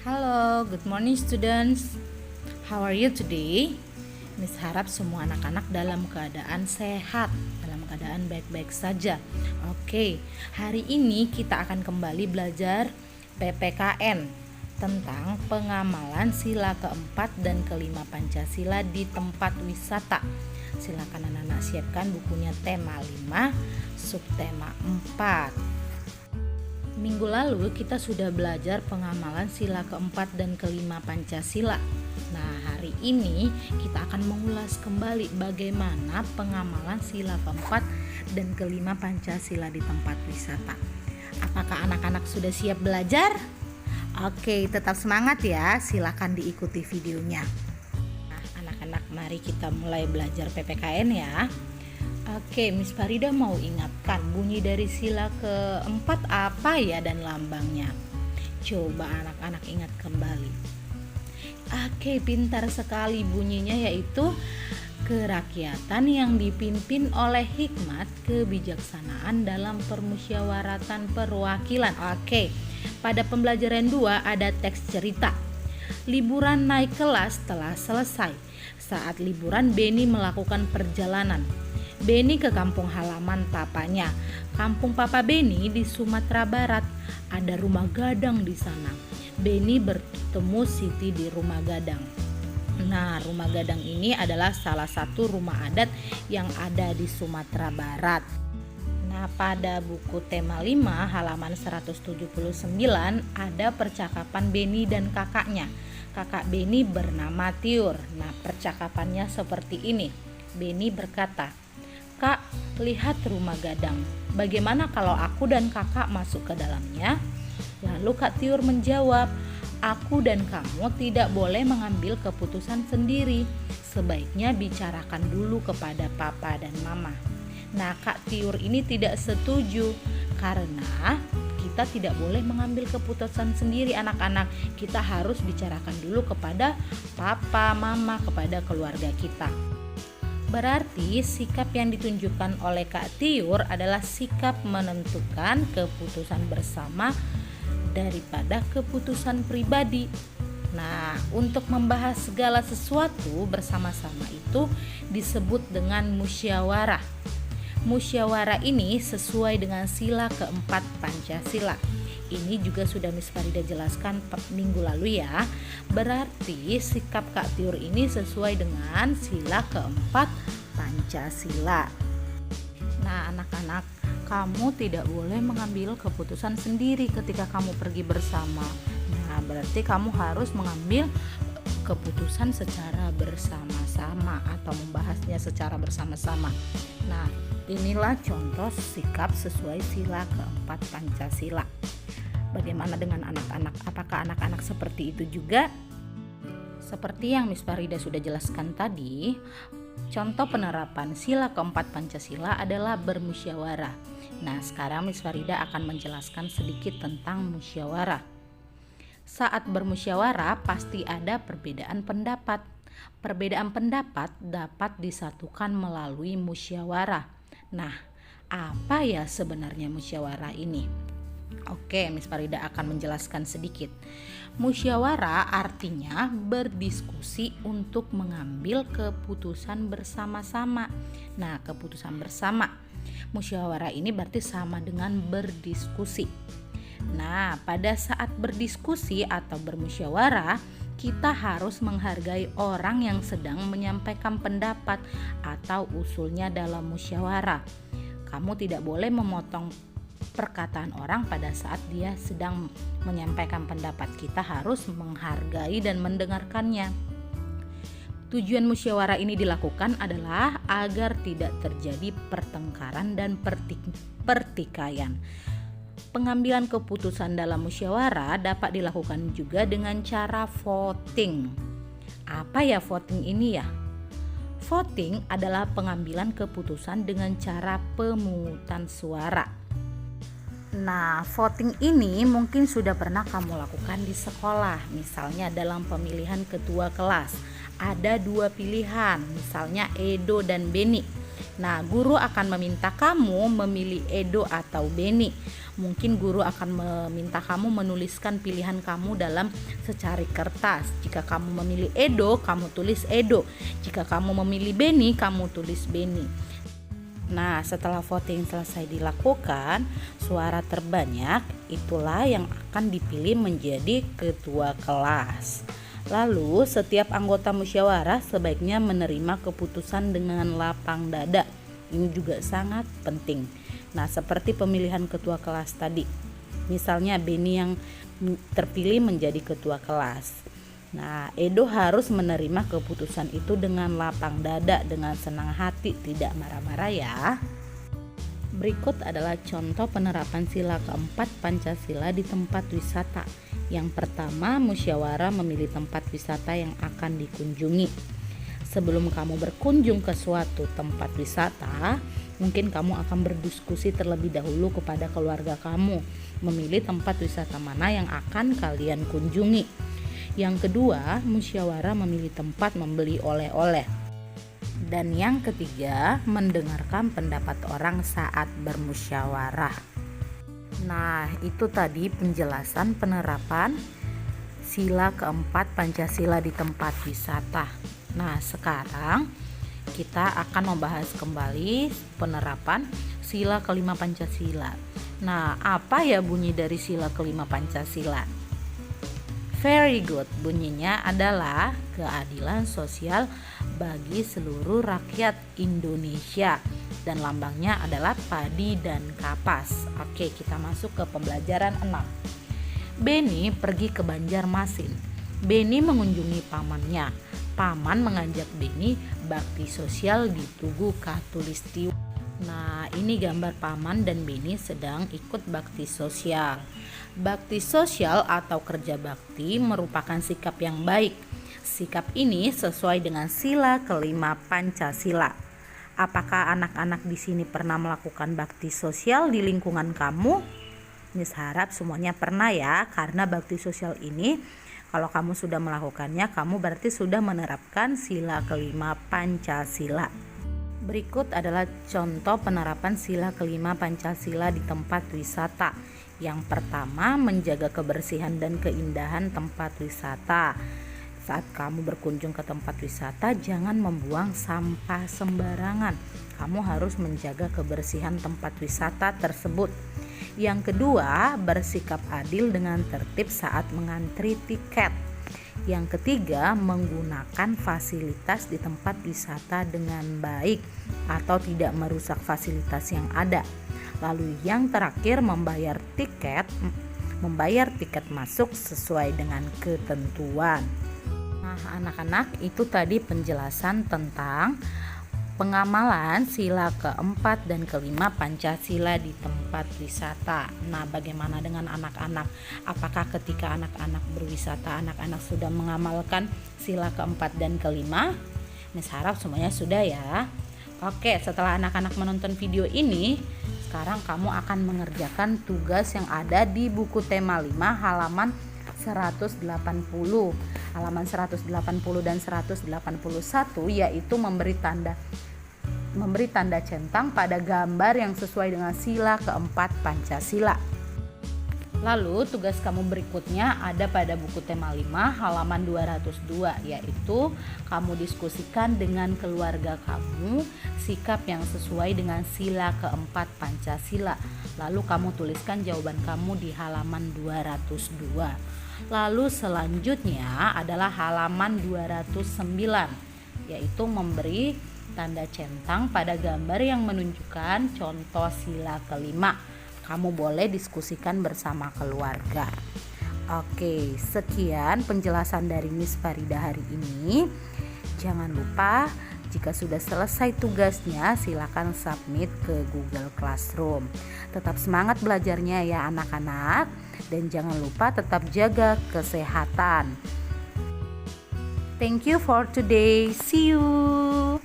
Halo, good morning students. How are you today? Miss harap semua anak-anak dalam keadaan sehat, dalam keadaan baik-baik saja. Oke, hari ini kita akan kembali belajar PPKN tentang pengamalan sila keempat dan kelima Pancasila di tempat wisata. Silakan anak-anak siapkan bukunya tema 5, subtema 4. Minggu lalu kita sudah belajar pengamalan sila keempat dan kelima Pancasila. Nah, hari ini kita akan mengulas kembali bagaimana pengamalan sila keempat dan kelima Pancasila di tempat wisata. Apakah anak-anak sudah siap belajar? Oke, tetap semangat ya. Silakan diikuti videonya. Nah, anak-anak, mari kita mulai belajar PPKN ya. Oke, Miss Farida mau ingatkan bunyi dari sila keempat apa ya dan lambangnya. Coba anak-anak ingat kembali. Oke, pintar sekali bunyinya, yaitu kerakyatan yang dipimpin oleh hikmat kebijaksanaan dalam permusyawaratan perwakilan. Oke, pada pembelajaran 2 ada teks cerita. Liburan naik kelas telah selesai. Saat liburan Beni melakukan perjalanan. Beni ke kampung halaman papanya. Kampung papa Beni di Sumatera Barat. Ada rumah gadang di sana. Beni bertemu Siti di rumah gadang. Nah, rumah gadang ini adalah salah satu rumah adat yang ada di Sumatera Barat. Nah, pada buku tema 5 halaman 179 ada percakapan Beni dan kakaknya. Kakak Beni bernama Tiur. Nah, percakapannya seperti ini. Beni berkata, "Kak, lihat rumah gadang. Bagaimana kalau aku dan kakak masuk ke dalamnya?" Lalu Kak Tiur menjawab, "Aku dan kamu tidak boleh mengambil keputusan sendiri. Sebaiknya bicarakan dulu kepada papa dan mama." Nah, Kak Tiur ini tidak setuju karena kita tidak boleh mengambil keputusan sendiri anak-anak. Kita harus bicarakan dulu kepada papa, mama, kepada keluarga kita. Berarti sikap yang ditunjukkan oleh Kak Tiur adalah sikap menentukan keputusan bersama daripada keputusan pribadi. Nah, untuk membahas segala sesuatu bersama-sama itu disebut dengan musyawarah. Musyawarah ini sesuai dengan sila keempat Pancasila. Ini juga sudah Miss Farida jelaskan minggu lalu ya. Berarti sikap Kak Tiur ini sesuai dengan sila keempat Pancasila. Nah, anak-anak, kamu tidak boleh mengambil keputusan sendiri ketika kamu pergi bersama. Nah, berarti kamu harus mengambil keputusan secara bersama-sama atau membahasnya secara bersama-sama. Nah, inilah contoh sikap sesuai sila keempat Pancasila. Bagaimana dengan anak-anak? Apakah anak-anak seperti itu juga? Seperti yang Miss Farida sudah jelaskan tadi, contoh penerapan sila keempat Pancasila adalah bermusyawarah. Nah, sekarang Miss Farida akan menjelaskan sedikit tentang musyawarah. Saat bermusyawarah pasti ada perbedaan pendapat. Perbedaan pendapat dapat disatukan melalui musyawarah. Nah, apa ya sebenarnya musyawarah ini? Oke, Miss Farida akan menjelaskan sedikit. Musyawarah artinya berdiskusi untuk mengambil keputusan bersama-sama. Nah, keputusan bersama. Musyawarah ini berarti sama dengan berdiskusi. Nah, pada saat berdiskusi atau bermusyawarah, kita harus menghargai orang yang sedang menyampaikan pendapat atau usulnya dalam musyawarah. Kamu tidak boleh memotong perkataan orang pada saat dia sedang menyampaikan pendapat. Kita harus menghargai dan mendengarkannya. Tujuan musyawarah ini dilakukan adalah agar tidak terjadi pertengkaran dan pertikaian. Pengambilan keputusan dalam musyawarah dapat dilakukan juga dengan cara voting. Apa ya voting ini ya? Voting adalah pengambilan keputusan dengan cara pemungutan suara. Nah, voting ini mungkin sudah pernah kamu lakukan di sekolah. Misalnya dalam pemilihan ketua kelas, ada 2 pilihan, misalnya Edo dan Beni. Nah, guru akan meminta kamu memilih Edo atau Beni. Mungkin guru akan meminta kamu menuliskan pilihan kamu dalam secari kertas. Jika kamu memilih Edo, kamu tulis Edo. Jika kamu memilih Beni, kamu tulis Beni. Nah, setelah voting selesai dilakukan, suara terbanyak itulah yang akan dipilih menjadi ketua kelas. Lalu, setiap anggota musyawarah sebaiknya menerima keputusan dengan lapang dada. Ini juga sangat penting. Nah, seperti pemilihan ketua kelas tadi. Misalnya Beni yang terpilih menjadi ketua kelas. Nah, Edo harus menerima keputusan itu dengan lapang dada, dengan senang hati, tidak marah-marah ya. Berikut adalah contoh penerapan sila keempat Pancasila di tempat wisata. Yang pertama, musyawarah memilih tempat wisata yang akan dikunjungi. Sebelum kamu berkunjung ke suatu tempat wisata, mungkin kamu akan berdiskusi terlebih dahulu kepada keluarga kamu, memilih tempat wisata mana yang akan kalian kunjungi. Yang kedua, musyawarah memilih tempat membeli oleh-oleh. Dan yang ketiga, mendengarkan pendapat orang saat bermusyawarah. Nah, itu tadi penjelasan penerapan sila keempat Pancasila di tempat wisata. Nah, sekarang kita akan membahas kembali penerapan sila kelima Pancasila. Nah, apa ya bunyi dari sila kelima Pancasila? Very good, bunyinya adalah keadilan sosial bagi seluruh rakyat Indonesia. Dan lambangnya adalah padi dan kapas. Oke, kita masuk ke pembelajaran 6. Beni pergi ke Banjarmasin. Beni mengunjungi pamannya. Paman mengajak Beni bakti sosial di Tugu Katulistiwa. Nah, ini gambar paman dan Beni sedang ikut bakti sosial. Bakti sosial atau kerja bakti merupakan sikap yang baik. Sikap ini sesuai dengan sila kelima Pancasila. Apakah anak-anak di sini pernah melakukan bakti sosial di lingkungan kamu? Miss harap semuanya pernah ya, karena bakti sosial ini kalau kamu sudah melakukannya, kamu berarti sudah menerapkan sila kelima Pancasila. Berikut adalah contoh penerapan sila kelima Pancasila di tempat wisata. Yang pertama, menjaga kebersihan dan keindahan tempat wisata. Saat kamu berkunjung ke tempat wisata, jangan membuang sampah sembarangan. Kamu harus menjaga kebersihan tempat wisata tersebut. Yang kedua, bersikap adil dengan tertib saat mengantri tiket. Yang ketiga, menggunakan fasilitas di tempat wisata dengan baik atau tidak merusak fasilitas yang ada. Lalu yang terakhir, membayar tiket masuk sesuai dengan ketentuan. Nah, anak-anak, itu tadi penjelasan tentang pengamalan sila keempat dan kelima Pancasila di tempat wisata. Nah, bagaimana dengan anak-anak? Apakah ketika anak-anak berwisata, anak-anak sudah mengamalkan sila keempat dan kelima? Miss harap semuanya sudah ya. Oke, setelah anak-anak menonton video ini, sekarang kamu akan mengerjakan tugas yang ada di buku tema 5 halaman 180. Halaman 180 dan 181 yaitu memberi tanda centang pada gambar yang sesuai dengan sila keempat Pancasila. Lalu tugas kamu berikutnya ada pada buku tema 5 halaman 202, yaitu kamu diskusikan dengan keluarga kamu sikap yang sesuai dengan sila keempat Pancasila. Lalu kamu tuliskan jawaban kamu di halaman 202. Lalu selanjutnya adalah halaman 209, yaitu memberi tanda centang pada gambar yang menunjukkan contoh sila kelima. Kamu boleh diskusikan bersama keluarga. Oke, sekian penjelasan dari Miss Farida hari ini. Jangan lupa jika sudah selesai tugasnya, silakan submit ke Google Classroom. Tetap semangat belajarnya ya anak-anak, dan jangan lupa tetap jaga kesehatan. Thank you for today. See you.